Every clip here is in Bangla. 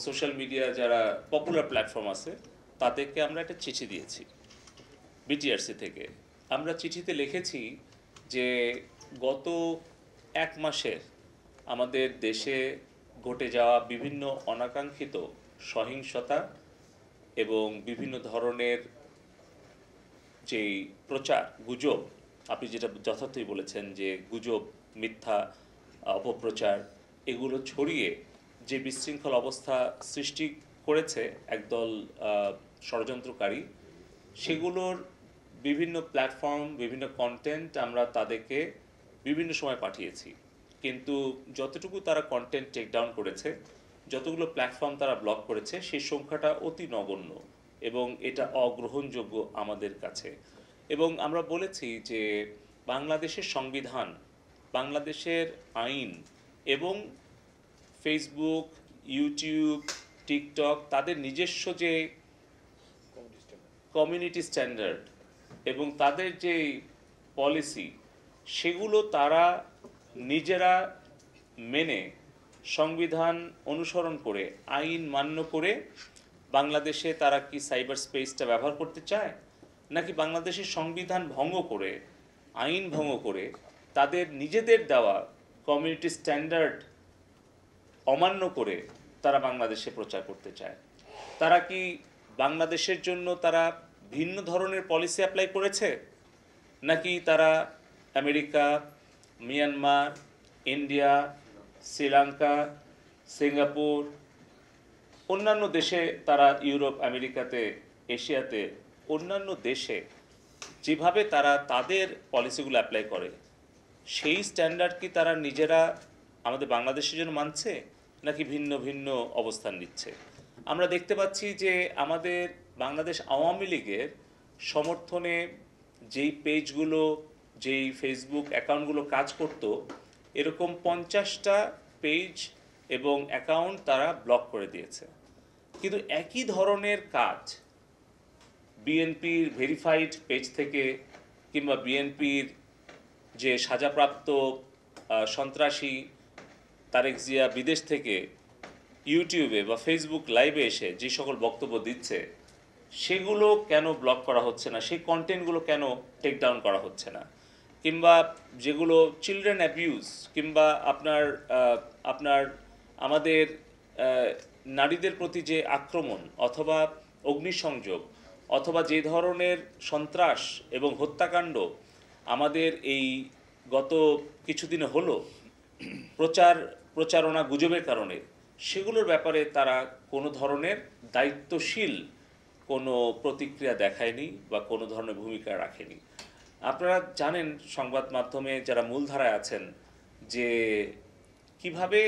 সোশ্যাল মিডিয়া যারা পপুলার প্ল্যাটফর্ম আছে তাদেরকে আমরা একটা চিঠি দিয়েছি বিটিআরসি থেকে। আমরা চিঠিতে লিখেছি যে গত 1 মাসের আমাদের দেশে ঘটে যাওয়া বিভিন্ন অনাকাঙ্ক্ষিত সহিংসতা এবং বিভিন্ন ধরনের যেই প্রচার গুজব, আপনি যেটা যথার্থই বলেছেন যে গুজব, মিথ্যা অপপ্রচার, এগুলো ছড়িয়ে যে বিশৃঙ্খল অবস্থা সৃষ্টি করেছে একদল ষড়যন্ত্রকারী, সেগুলোর বিভিন্ন প্ল্যাটফর্ম, বিভিন্ন কন্টেন্ট আমরা তাদেরকে বিভিন্ন সময় পাঠিয়েছি। কিন্তু যতটুকু তারা কন্টেন্ট টেক ডাউন করেছে, যতগুলো প্ল্যাটফর্ম তারা ব্লক করেছে, সেই সংখ্যাটা অতি নগণ্য এবং এটা অগ্রহণযোগ্য আমাদের কাছে। এবং আমরা বলেছি যে বাংলাদেশের সংবিধান, বাংলাদেশের আইন এবং ফেসবুক, ইউটিউব, টিকটক তাদের নিজস্ব যে কমিউনিটি স্ট্যান্ডার্ড এবং তাদের যে পলিসি, সেগুলো তারা নিজেরা মেনে সংবিধান অনুসরণ করে আইন মান্য করে বাংলাদেশে তারা কি সাইবার স্পেসটা ব্যবহার করতে চায়, নাকি বাংলাদেশের সংবিধান ভঙ্গ করে, আইন ভঙ্গ করে তাদের নিজেদের দেওয়া কমিউনিটি স্ট্যান্ডার্ড অমান্য করে তারা বাংলাদেশে প্রচার করতে চায়। তারা কি বাংলাদেশের জন্য তারা ভিন্ন ধরনের পলিসি অ্যাপ্লাই করেছে, নাকি তারা America, Myanmar, India, Sri Lanka, Singapore, অন্যান্য দেশে তারা, ইউরোপ, আমেরিকাতে, এশিয়াতে অন্যান্য দেশে যেভাবে তারা তাদের পলিসিগুলো অ্যাপ্লাই করে, সেই স্ট্যান্ডার্ড কি তারা নিজেরা আমাদের বাংলাদেশের জন্য মানছে, নাকি ভিন্ন ভিন্ন অবস্থান নিচ্ছে? আমরা দেখতে পাচ্ছি যে আমাদের বাংলাদেশ আওয়ামী লীগের সমর্থনে যেই পেজগুলো, যেই ফেসবুক অ্যাকাউন্টগুলো কাজ করত, এরকম 50টা পেজ এবং অ্যাকাউন্ট তারা ব্লক করে দিয়েছে। কিন্তু একই ধরনের কাজ বিএনপির ভেরিফাইড পেজ থেকে কিংবা বিএনপির যে সাজাপ্রাপ্ত সন্ত্রাসী তারেক জিয়া বিদেশ থেকে ইউটিউবে বা ফেসবুক লাইভে এসে যে সকল বক্তব্য দিচ্ছে, সেগুলো কেন ব্লক করা হচ্ছে না, সেই কন্টেন্টগুলো কেন টেক ডাউন করা হচ্ছে না? কিংবা যেগুলো চিলড্রেন অ্যাবিউজ, কিংবা আপনার আমাদের নারীদের প্রতি যে আক্রমণ অথবা অগ্নিসংযোগ অথবা যে ধরনের সন্ত্রাস এবং হত্যাকাণ্ড আমাদের গত কিছুদিনে হলো প্রচারণা গুজবের কারণে, সেগুলোর ব্যাপারে তারা কোনো ধরনের দায়িত্বশীল কোনো প্রতিক্রিয়া দেখায়নি বা কোনো ধরনের ভূমিকা রাখেনি। আপনারা জানেন, সংবাদ মাধ্যমে যারা মূলধারায় আছেন, যে কিভাবে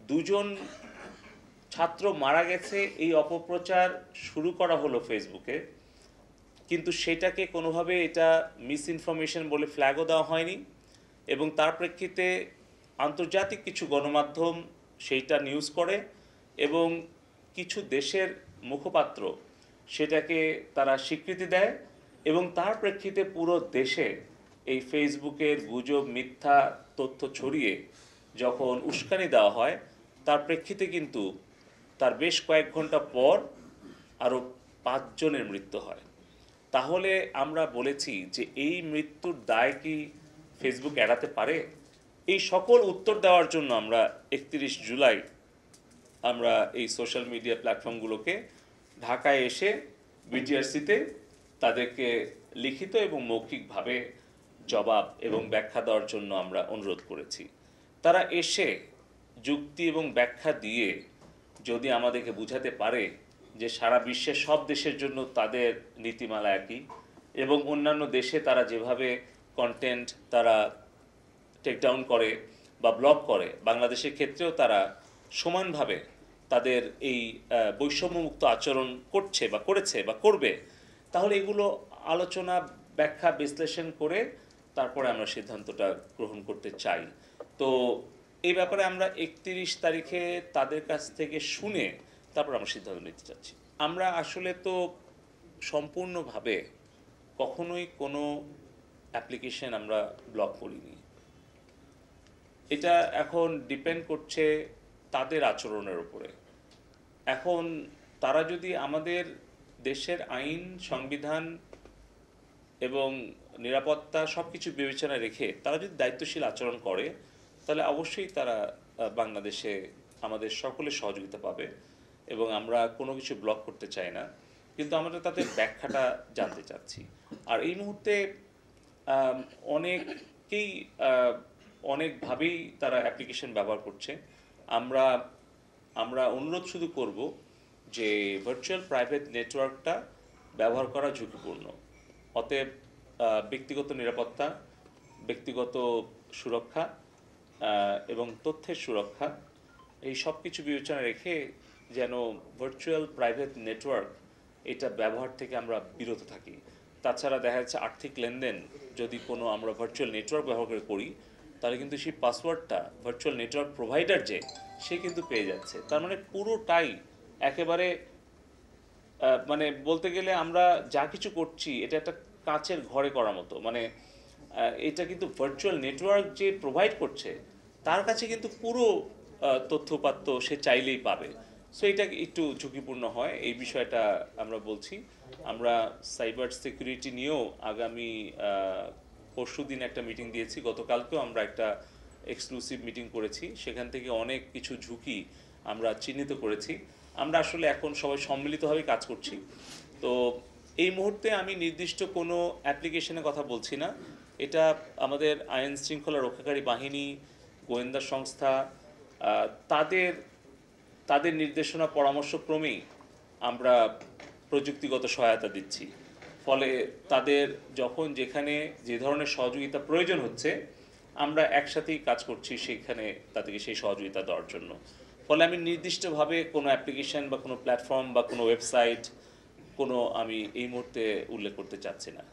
2জন ছাত্র মারা গেছে এই অপপ্রচার শুরু করা হলো ফেসবুকে, কিন্তু সেটাকে কোনোভাবে এটা মিস ইনফরমেশন বলে ফ্ল্যাগও দেওয়া হয়নি এবং তার প্রেক্ষিতে আন্তর্জাতিক কিছু গণমাধ্যম সেইটা নিউজ করে এবং কিছু দেশের মুখপাত্র সেটাকে তারা স্বীকৃতি দেয় এবং তার প্রেক্ষিতে পুরো দেশে এই ফেসবুকের গুজব, মিথ্যা তথ্য ছড়িয়ে যখন উস্কানি দেওয়া হয়, তার প্রেক্ষিতে কিন্তু তার বেশ কয়েক ঘন্টা পর আরও 5 জনের মৃত্যু হয়। তাহলে আমরা বলেছি যে এই মৃত্যুর দায় কি ফেসবুক এড়াতে পারে? এই সকল উত্তর দেওয়ার জন্য আমরা 31 জুলাই আমরা এই সোশ্যাল মিডিয়া প্ল্যাটফর্মগুলোকে ঢাকায় এসে বিটিআরসিতে তাদেরকে লিখিত এবং মৌখিকভাবে জবাব এবং ব্যাখ্যা দেওয়ার জন্য আমরা অনুরোধ করেছি। তারা এসে যুক্তি এবং ব্যাখ্যা দিয়ে যদি আমাদেরকে বুঝাতে পারে যে সারা বিশ্বের সব দেশের জন্য তাদের নীতিমালা একই এবং অন্যান্য দেশে তারা যেভাবে কন্টেন্ট তারা টেকডাউন করে বা ব্লক করে, বাংলাদেশের ক্ষেত্রেও তারা সমানভাবে তাদের এই বৈষম্যমুক্ত আচরণ করছে বা করেছে বা করবে, তাহলে এগুলো আলোচনা, ব্যাখ্যা, বিশ্লেষণ করে তারপরে আমরা সিদ্ধান্তটা গ্রহণ করতে চাই। তো এই ব্যাপারে আমরা 31 তারিখে তাদের কাছ থেকে শুনে তারপর আমরা সিদ্ধান্ত নিতে চাচ্ছি। আমরা আসলে তো সম্পূর্ণভাবে কখনোই কোনো অ্যাপ্লিকেশন আমরা ব্লক করিনি। এটা এখন ডিপেন্ড করছে তাদের আচরণের উপরে। এখন তারা যদি আমাদের দেশের আইন, সংবিধান এবং নিরাপত্তা সব কিছু বিবেচনায় রেখে তারা যদি দায়িত্বশীল আচরণ করে, তাহলে অবশ্যই তারা বাংলাদেশে আমাদের সকলের সহযোগিতা পাবে এবং আমরা কোনো কিছু ব্লক করতে চাই না, কিন্তু আমরা তাদের ব্যাখ্যাটা জানতে চাচ্ছি। আর এই মুহূর্তে আম, অনেকেই অনেকভাবেই তারা অ্যাপ্লিকেশন ব্যবহার করছে। আমরা আমরা অনুরোধ শুধু করব যে ভার্চুয়াল প্রাইভেট নেটওয়ার্কটা ব্যবহার করা ঝুঁকিপূর্ণ। অতএব ব্যক্তিগত নিরাপত্তা, ব্যক্তিগত সুরক্ষা এবং তথ্যের সুরক্ষা, এই সব কিছু বিবেচনা রেখে যেন ভার্চুয়াল প্রাইভেট নেটওয়ার্ক এটা ব্যবহার থেকে আমরা বিরত থাকি। তাছাড়া দেখা যাচ্ছে আর্থিক লেনদেন যদি কোনো আমরা ভার্চুয়াল নেটওয়ার্ক ব্যবহার করে করি, তাহলে কিন্তু সেই পাসওয়ার্ডটা ভার্চুয়াল নেটওয়ার্ক প্রোভাইডার সে কিন্তু পেয়ে যাচ্ছে। তার মানে পুরোটাই একেবারে মানে বলতে গেলে আমরা যা কিছু করছি এটা একটা কাঁচের ঘরে করার মতো। মানে এটা কিন্তু ভার্চুয়াল নেটওয়ার্ক যে প্রোভাইড করছে তার কাছে কিন্তু পুরো তথ্যপাত্য সে চাইলেই পাবে। সো এটা একটু ঝুঁকিপূর্ণ হয়, এই বিষয়টা আমরা বলছি। আমরা সাইবার সিকিউরিটি নিয়েও আগামী পরশু দিন একটা মিটিং দিয়েছি, গতকালকেও আমরা একটা এক্সক্লুসিভ মিটিং করেছি, সেখান থেকে অনেক কিছু ঝুঁকি আমরা চিহ্নিত করেছি। আমরা আসলে এখন সবাই সম্মিলিতভাবে কাজ করছি। তো এই মুহূর্তে আমি নির্দিষ্ট কোনো অ্যাপ্লিকেশনের কথা বলছি না, এটা আমাদের আইন শৃঙ্খলা রক্ষাকারী বাহিনী, গোয়েন্দা সংস্থা তাদের তাদের নির্দেশনা পরামর্শক্রমেই আমরা প্রযুক্তিগত সহায়তা দিচ্ছি। ফলে তাদের যখন যেখানে যে ধরনের সহযোগিতা প্রয়োজন হচ্ছে আমরা একসাথেই কাজ করছি সেখানে তাদেরকে সেই সহযোগিতা দেওয়ার জন্য। ফলে আমি নির্দিষ্টভাবে কোনো অ্যাপ্লিকেশন বা কোনো প্ল্যাটফর্ম বা কোনো ওয়েবসাইট আমি এই মুহূর্তে উল্লেখ করতে চাচ্ছি না।